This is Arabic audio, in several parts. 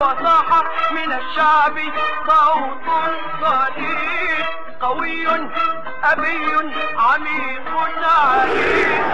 وصاح من الشعب صوت صديق قوي أبي عميق عريق.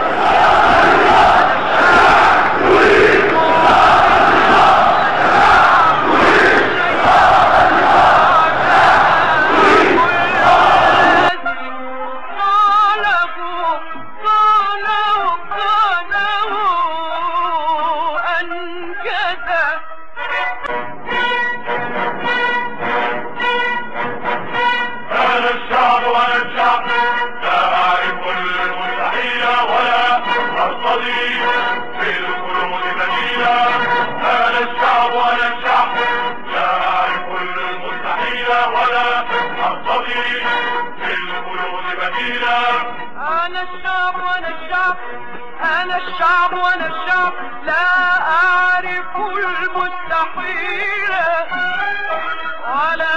أنا الشعب وأنا الشعب لا أعرف المستحيل ولا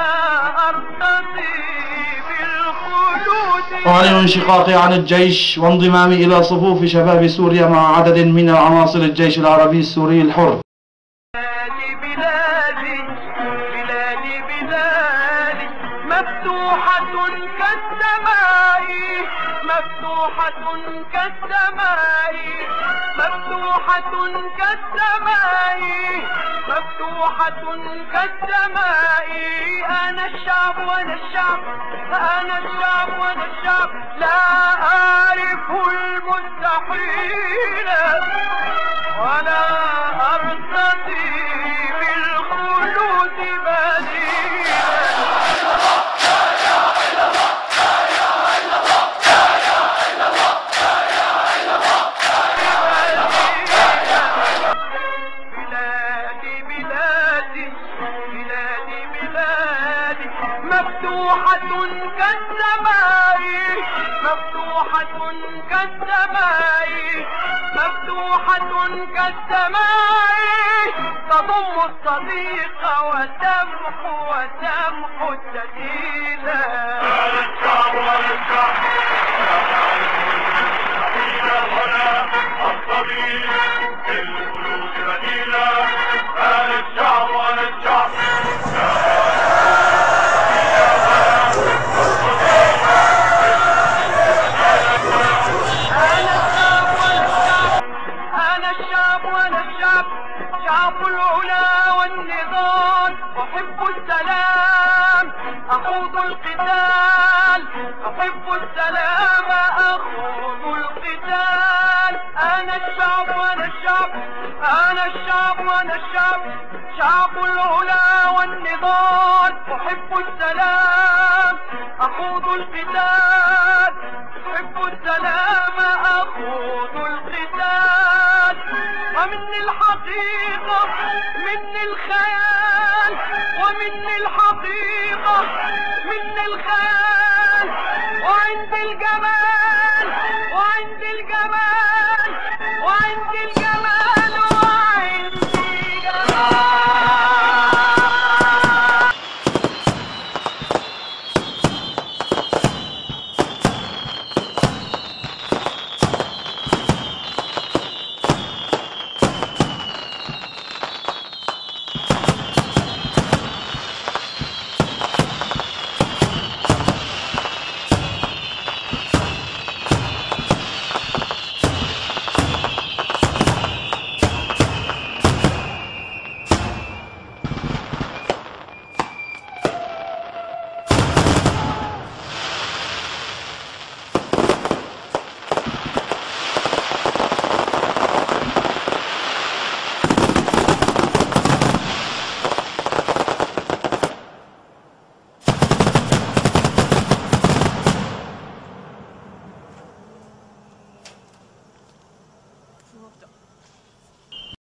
أرتضي بالخلود. أعلن انشقاقي عن الجيش وانضمامي إلى صفوف شباب سوريا مع عدد من عناصر الجيش العربي السوري الحر. بلادي بلادي بلادي مفتوحة كالسماء مفتوحة كالسماء مفتوحة كالسماء مفتوحة كالسماء. أنا الشعب وأنا الشعب أنا الشعب وأنا الشعب لا أعرف المستحيل ولا أرتضي بالخلود بديلا. مفتوحة كالسماء مفتوحة كالسماء مفتوحة كالسماء تضم الصديق وتمحو السبيل. أنا الشعب وأنا الشعب ولا أرتضي بالخلود بديلا. أنا الشعب وأنا الشعب شعب العلا والنضال أحب السلام أخوض القتال أحب السلام أخوض القتال. أنا الشعب وأنا الشعب أنا الشعب وأنا الشعب شعب العلا والنضال أحب السلام أخوض القتال أحب السلام أخوض القتال. ومني الحقيقة مني الخيال ومني الحقيقة مني الخيال